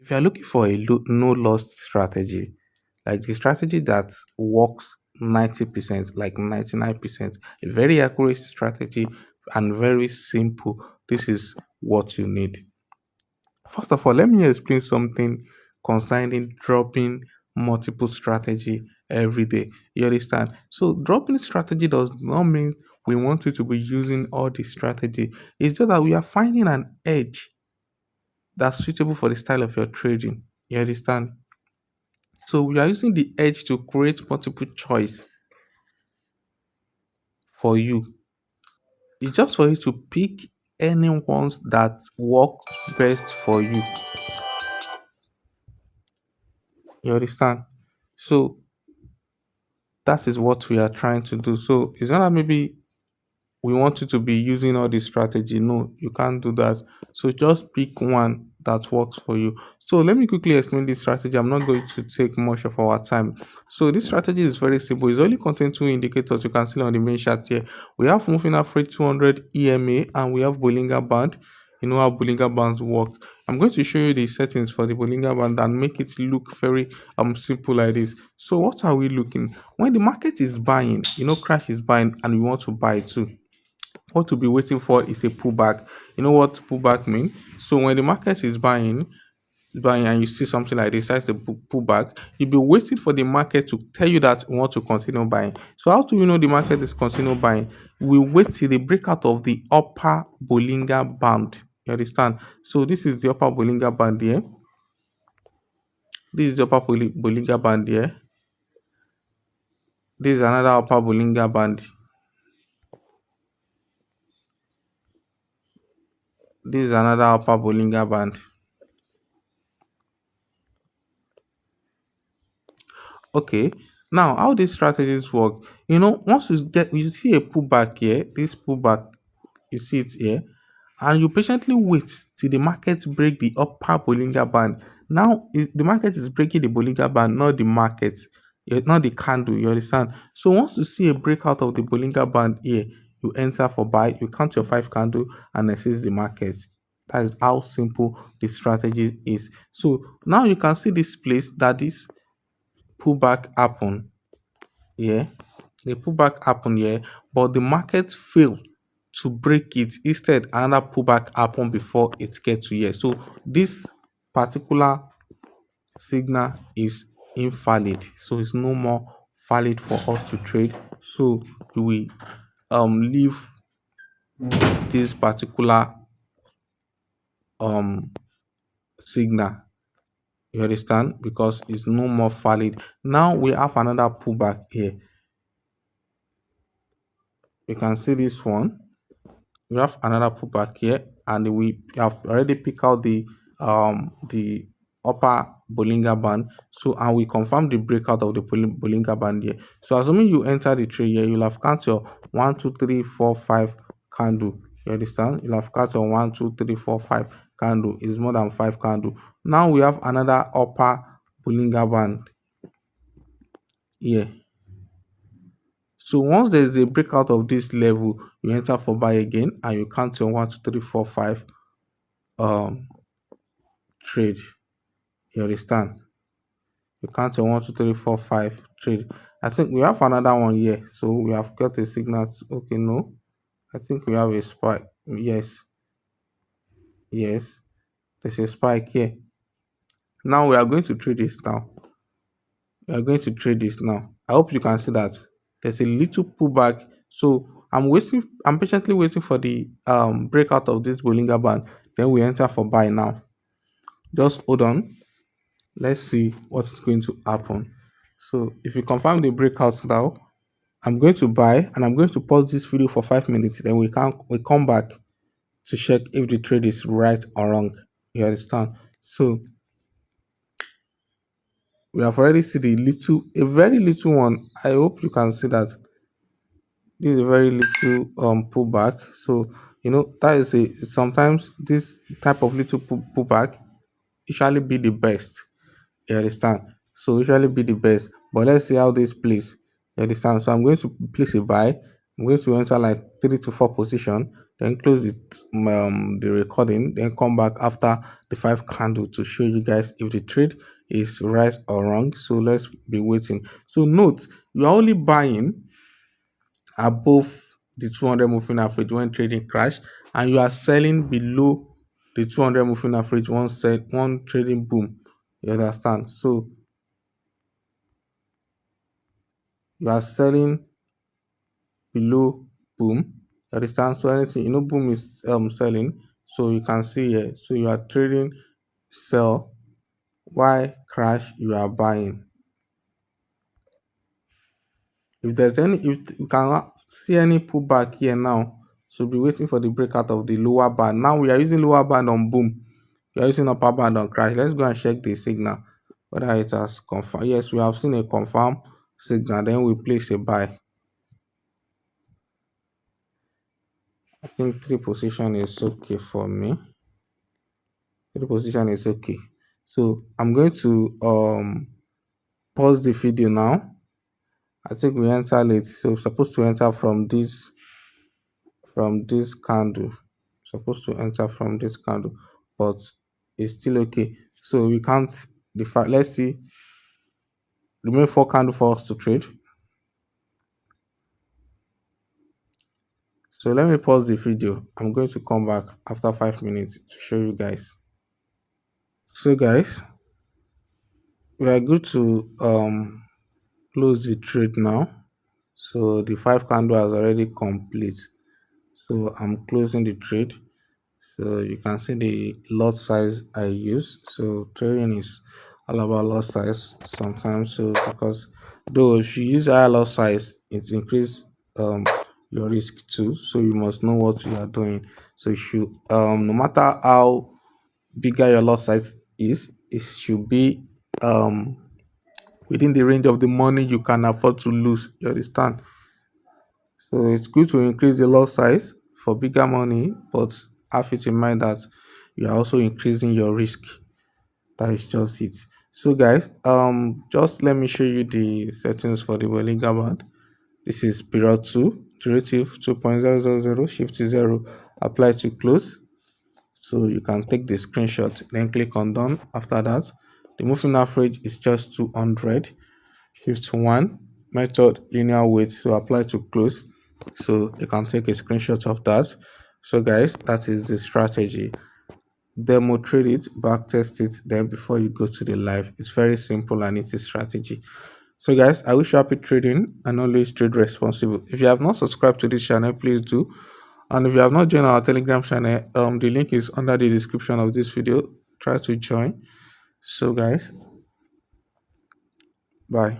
If you're looking for a no loss strategy, like the strategy that works 90%, like 99%, a very accurate strategy and very simple, this is what you need. First of all, let me explain something concerning dropping multiple strategy every day. You understand? So dropping strategy does not mean we want you to be using all the strategy. It's just that we are finding an edge that's suitable for the style of your trading. You understand? So we are using the edge to create multiple choice for you. It's just for you to pick any ones that work best for you. You understand? So that is what we are trying to do. So it's not that maybe we want you to be using all this strategy. No, you can't do that. So just pick one that works for you. So let me quickly explain this strategy. I'm not going to take much of our time. So this strategy is very simple. It's only contain two indicators you can see on the main chart here. We have moving average 200 EMA and we have Bollinger band. You know how Bollinger bands work. I'm going to show you the settings for the Bollinger band and make it look very simple like this. So what are we looking? When the market is buying, crash is buying and we want to buy too, what to be waiting for is a pullback. You know what pullback mean? So when the market is buying and you see something like this, that's the pullback, you'll be waiting for the market to tell you that you want to continue buying. So how do you know the market is continue buying? We wait till the breakout of the upper Bollinger band. You understand? So this is the upper Bollinger band here. This is the upper Bollinger band here. This is another upper Bollinger band. This is another upper Bollinger band. Okay. Now, how these strategies work? Once you see a pullback here, this pullback, you see it here, and you patiently wait till the market break the upper Bollinger band. Now, the market is breaking the Bollinger band, not the market, not the candle. You understand? So once you see a breakout of the Bollinger band here, you enter for buy. You count your 5 candle and assess the market. That is how simple the strategy is. So now you can see this place that this pullback happen here. The pullback happen here, but the market failed to break it. Instead, another pullback happened before it gets to here. So this particular signal is invalid. So it's no more valid for us to trade. So we leave this particular um signal. You understand? Because it's no more valid. Now we have another pullback here. You can see this one. We have another pullback here, and we have already picked out the upper Bollinger band. So and we confirm the breakout of the Bollinger band here. So assuming you enter the trade here, you'll have count your 1, 2, 3, 4, 5 candle. You understand? You'll have count your 1, 2, 3, 4, 5 candle. It's more than 5 candle. Now we have another upper Bollinger band here. So once there is a breakout of this level, you enter for buy again and you count your 1, 2, 3, 4, 5 um trade. You understand? You count your 1, 2, 3, 4, 5 trade. I think we have another one here. So we have got a signal. Okay, no. I think we have a spike. Yes. Yes. There's a spike here. Now we are going to trade this now. We are going to trade this now. I hope you can see that there's a little pullback. So I'm patiently waiting for the breakout of this Bollinger band. Then we enter for buy now. Just hold on. Let's see what is going to happen. So if you confirm the breakout now, I'm going to buy and I'm going to pause this video for 5 minutes. Then we come back to check if the trade is right or wrong. You understand? So we have already seen a very little one. I hope you can see that this is a very little pullback. So that is sometimes this type of little pullback usually be the best. You understand? So usually be the best. But let's see how this plays. You understand? So I'm going to place a buy. I'm going to enter like 3 to 4 position. then close the recording, then come back after the five candle to show you guys if the trade is right or wrong. So let's be waiting. So note, you are only buying above the 200 moving average when trading crash, and you are selling below the 200 moving average one trading boom. You understand? So you are selling below boom. You understand? So anything, boom is selling. So you can see here. So you are trading sell. Why crash you are buying? If there's any, if you can see any pullback here now, so be waiting for the breakout of the lower band. Now we are using lower band on boom. We are using upper band on crash. Let's go and check the signal whether it has confirmed. Yes, we have seen a confirm signal. Then we place a buy. I think three position is okay for me. Three position is okay. So I'm going to pause the video now. I think we enter late, so we're supposed to enter from this candle, supposed to enter from this candle, but it's still okay. So we can't define. Let's see, remain four candle for us to trade. So let me pause the video. I'm going to come back after 5 minutes to show you guys. So guys, we are good to close the trade now. So the five candle has already complete. So I'm closing the trade. So you can see the lot size I use. So trading is all about lot size sometimes. So because though if you use higher lot size, it increase um your risk too. So you must know what you are doing. So you should no matter how bigger your lot size is, it should be um within the range of the money you can afford to lose. You understand? So it's good to increase the lot size for bigger money, but have it in mind that you are also increasing your risk. That is just it. So guys, just let me show you the settings for the Bollinger Band. This is period 2, derivative 2.000, shift to 0, apply to close. So you can take the screenshot, then click on done. After that, the moving average is just 200. Shift 1, method linear weight, so apply to close. So you can take a screenshot of that. So guys, that is the strategy. Demo trade it, back test it, then before you go to the live. It's very simple and it's a strategy. So guys, I wish you happy trading and always trade responsible. If you have not subscribed to this channel, please do. And if you have not joined our Telegram channel, the link is under the description of this video. Try to join. So guys, bye.